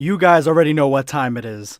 You guys already know what time it is.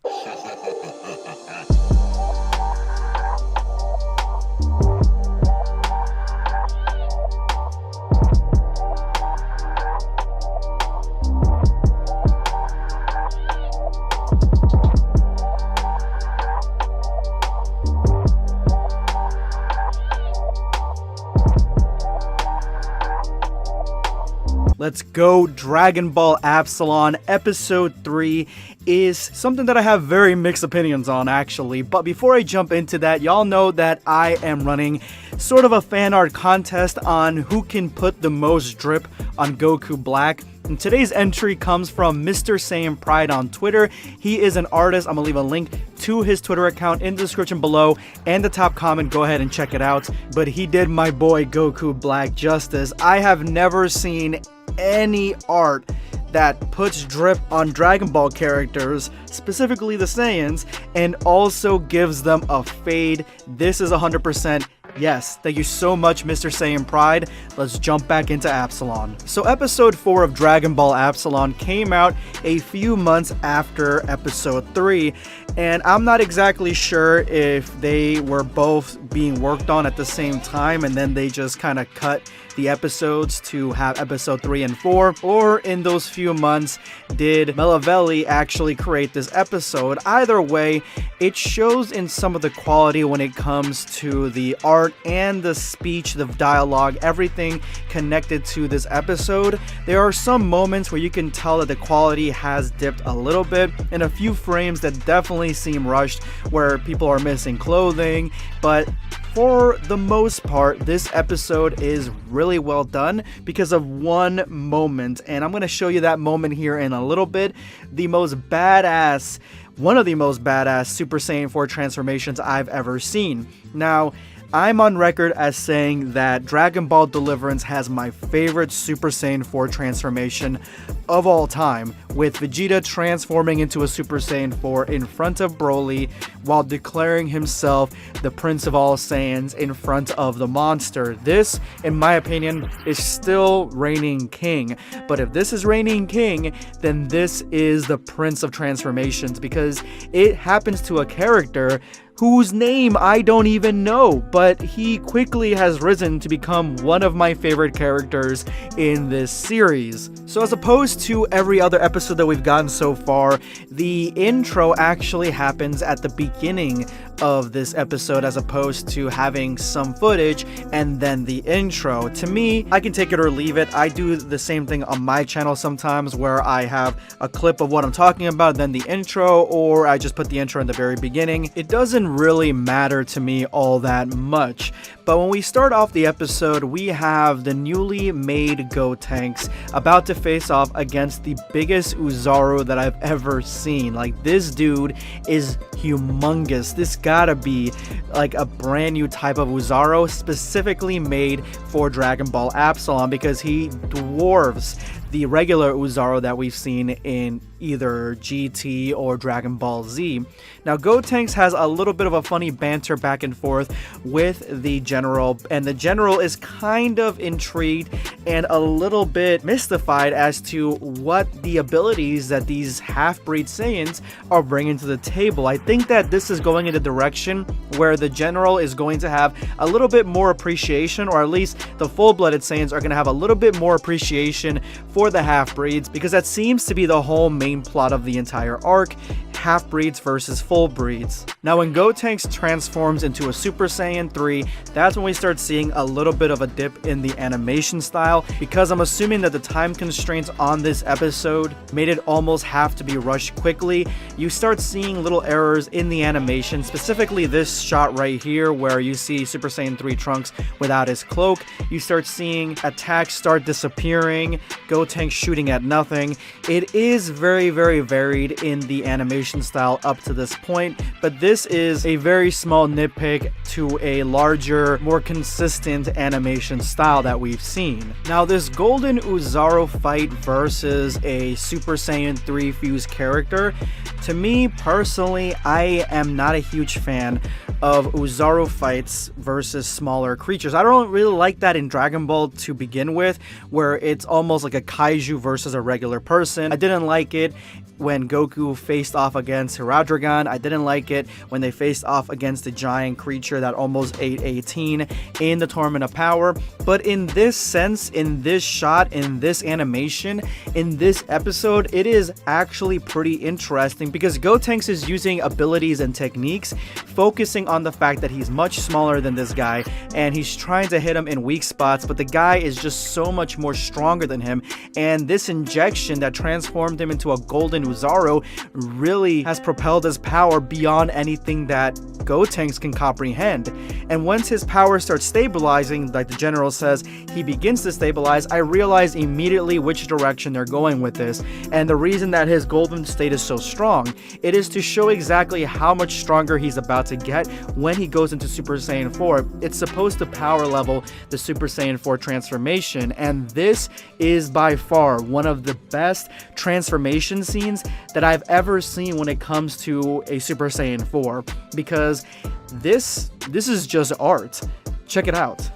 Let's go. Dragonball Absalon Episode 3 is something that I have very mixed opinions on, actually. But before I jump into that, y'all know that I am running sort of a fan art contest on who can put the most drip on Goku Black. And today's entry comes from Mr. Saiyan Pride on Twitter. He is an artist. I'm going to leave a link to his Twitter account in the description below and the top comment. Go ahead and check it out. But he did my boy Goku Black justice. I have never seen any art that puts drip on Dragon Ball characters, specifically the Saiyans, and also gives them a fade. This is 100% yes. Thank you so much, Mr. Saiyan Pride. Let's jump back into Absalon. So episode 4 of Dragon Ball Absalon came out a few months after episode 3, and I'm not exactly sure if they were both being worked on at the same time and then they just kind of cut the episodes to have episode 3 and 4, or in those few months did Melavelli actually create this episode. Either way, it shows in some of the quality when it comes to the art and the speech, the dialogue, everything connected to this episode. There are some moments where you can tell that the quality has dipped a little bit, and a few frames that definitely seem rushed where people are missing clothing, but for the most part, this episode is really well done because of one moment, and I'm going to show you that moment here in a little bit. One of the most badass Super Saiyan 4 transformations I've ever seen. Now, I'm on record as saying that Dragon Ball Deliverance has my favorite Super Saiyan 4 transformation of all time, with Vegeta transforming into a Super Saiyan 4 in front of Broly while declaring himself the Prince of all Saiyans in front of the monster. This, in my opinion, is still reigning king, but if this is reigning king, then this is the Prince of Transformations, because it happens to a character whose name I don't even know, but he quickly has risen to become one of my favorite characters in this series. So as opposed to every other episode that we've gotten so far, the intro actually happens at the beginning of this episode as opposed to having some footage and then the intro. To me, I can take it or leave it. I do the same thing on my channel sometimes where I have a clip of what I'm talking about, then the intro, or I just put the intro in the very beginning. It doesn't really matter to me all that much. But when we start off the episode, we have the newly made Gotenks about to face off against the biggest oozaru that I've ever seen. Like, this dude is humongous. This gotta be like a brand new type of oozaru specifically made for Dragon Ball Absalon, because he dwarfs the regular oozaru that we've seen in either GT or Dragon Ball Z. Now, Gotenks has a little bit of a funny banter back and forth with the general, and the general is kind of intrigued and a little bit mystified as to what the abilities that these half-breed Saiyans are bringing to the table. I think that this is going in the direction where the general is going to have a little bit more appreciation, or at least the full-blooded Saiyans are going to have a little bit more appreciation for the half-breeds, because that seems to be the whole main plot of the entire arc: half-breeds versus full-breeds. Now, when Gotenks transforms into a Super Saiyan 3, that's when we start seeing a little bit of a dip in the animation style, because I'm assuming that the time constraints on this episode made it almost have to be rushed quickly. You start seeing little errors in the animation, specifically this shot right here where you see Super Saiyan 3 Trunks without his cloak. You start seeing attacks start disappearing, Gotenks shooting at nothing. It is very varied in the animation style up to this point, but this is a very small nitpick to a larger, more consistent animation style that we've seen. Now, this golden oozaru fight versus a Super Saiyan 3 fused character, to me personally, I am not a huge fan of oozaru fights versus smaller creatures. I don't really like that in Dragon Ball to begin with, where it's almost like a kaiju versus a regular person. I didn't like it when Goku faced off against Hiradragon. I didn't like it when they faced off against the giant creature that almost ate 18 in the Tournament of Power. But in this sense, in this shot, in this animation, in this episode, it is actually pretty interesting because Gotenks is using abilities and techniques, focusing on the fact that he's much smaller than this guy and he's trying to hit him in weak spots, but the guy is just so much more stronger than him, and this injection that transformed him into a golden oozaru really has propelled his power beyond anything that Gotenks can comprehend. And once his power starts stabilizing, like the general says, he begins to stabilize, I realize immediately which direction they're going with this, and the reason that his golden state is so strong, it is to show exactly how much stronger he's about to get when he goes into Super Saiyan 4. It's supposed to power level the Super Saiyan 4 transformation, and this is by far one of the best transformation scenes that I've ever seen when it comes to a Super Saiyan 4, because this is just art. Check it out.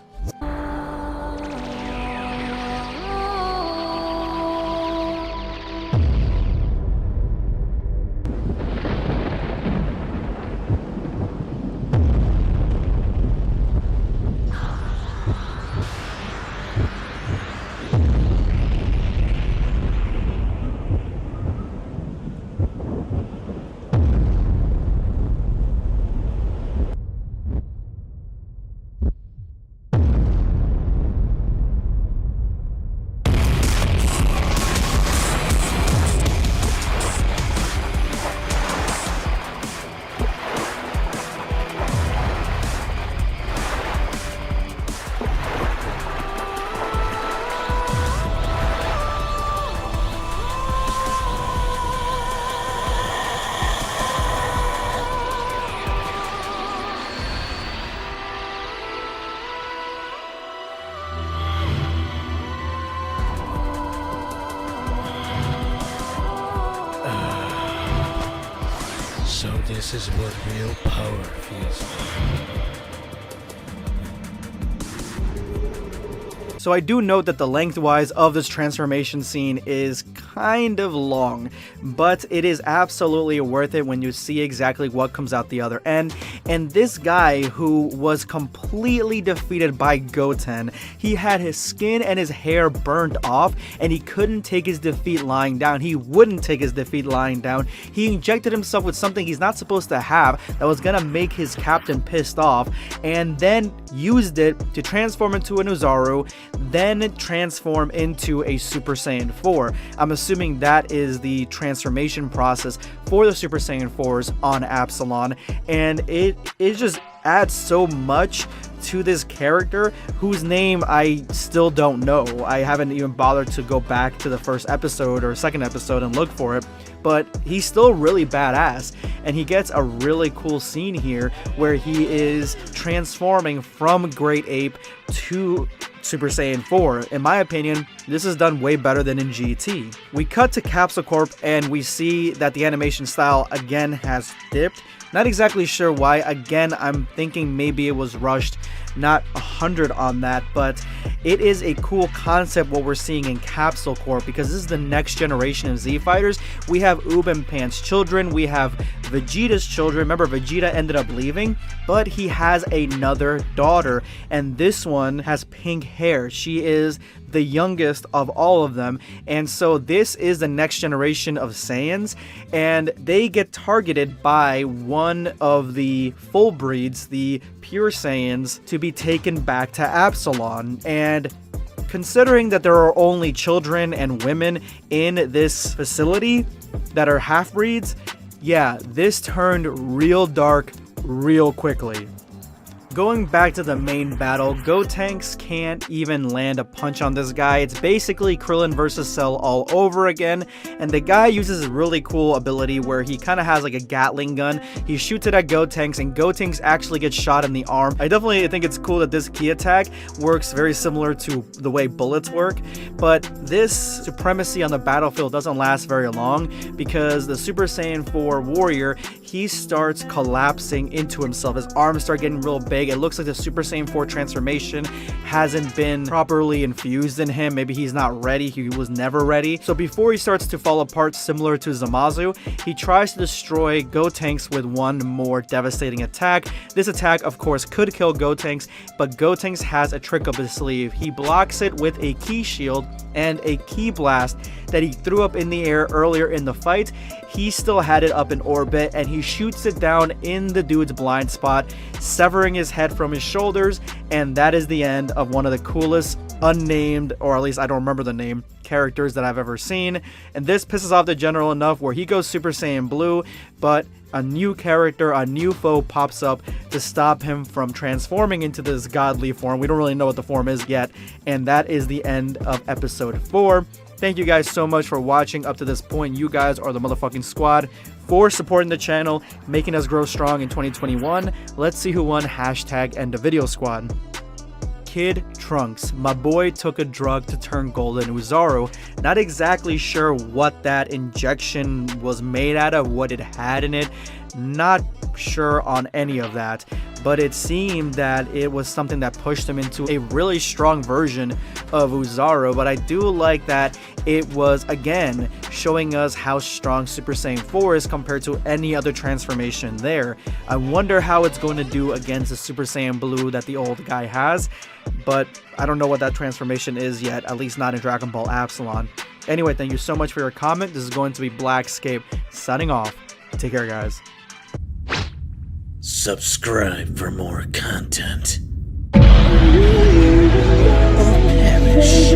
So this is what real power feels like. So I do note that the lengthwise of this transformation scene is kind of long, but it is absolutely worth it when you see exactly what comes out the other end. And this guy who was completely defeated by Goten, he had his skin and his hair burned off, and he couldn't take his defeat lying down. He wouldn't take his defeat lying down. He injected himself with something he's not supposed to have that was gonna make his captain pissed off, and then used it to transform into an oozaru, then transform into a Super Saiyan 4. I'm assuming that is the transformation process for the Super Saiyan 4s on Absalon, and it just adds so much to this character whose name I still don't know. I haven't even bothered to go back to the first episode or second episode and look for it, but he's still really badass, and he gets a really cool scene here where he is transforming from Great Ape to Super Saiyan 4. In my opinion, this is done way better than in GT. We cut to Capsule Corp and we see that the animation style again has dipped. Not exactly sure why. Again, I'm thinking maybe it was rushed. Not 100 on that, but it is a cool concept what we're seeing in Capsule Corp, because this is the next generation of Z Fighters. We have Oob and Pan's children, we have Vegeta's children. Remember, Vegeta ended up leaving, but he has another daughter, and this one has pink hair. She is the youngest of all of them, and so this is the next generation of Saiyans, and they get targeted by one of the full breeds, the pure Saiyans, to be taken back to Absalon. And considering that there are only children and women in this facility that are half-breeds, yeah, this turned real dark real quickly. Going back to the main battle, Gotenks can't even land a punch on this guy. It's basically Krillin versus Cell all over again, and the guy uses a really cool ability where he kind of has like a Gatling gun. He shoots it at Gotenks, and Gotenks actually gets shot in the arm. I definitely think it's cool that this key attack works very similar to the way bullets work, but this supremacy on the battlefield doesn't last very long, because the Super Saiyan 4 warrior, he starts collapsing into himself. His arms start getting real big, big. It looks like the Super Saiyan 4 transformation hasn't been properly infused in him. Maybe he's not ready. He was never ready. So before he starts to fall apart similar to Zamasu, he tries to destroy Gotenks with one more devastating attack. This attack, of course, could kill Gotenks, but Gotenks has a trick up his sleeve. He blocks it with a ki shield and a ki blast that he threw up in the air earlier in the fight. He still had it up in orbit, and he shoots it down in the dude's blind spot, severing his head from his shoulders, and that is the end of one of the coolest unnamed, or at least I don't remember the name, characters that I've ever seen. And this pisses off the general enough where he goes Super Saiyan Blue, but a new character, a new foe pops up to stop him from transforming into this godly form. We don't really know what the form is yet, and that is the end of episode 4. Thank you guys so much for watching up to this point. You guys are the motherfucking squad for supporting the channel, making us grow strong in 2021. Let's see who won #EndTheVideoSquad. Kid Trunks. My boy took a drug to turn golden oozaru. Not exactly sure what that injection was made out of, what it had in it. Not sure on any of that, but it seemed that it was something that pushed him into a really strong version of oozaru. But I do like that it was, again, showing us how strong Super Saiyan 4 is compared to any other transformation there. I wonder how it's going to do against the Super Saiyan Blue that the old guy has, but I don't know what that transformation is yet, at least not in Dragonball Absalon. Anyway, thank you so much for your comment. This is going to be Blackscape signing off. Take care, guys. Subscribe for more content. Or perish.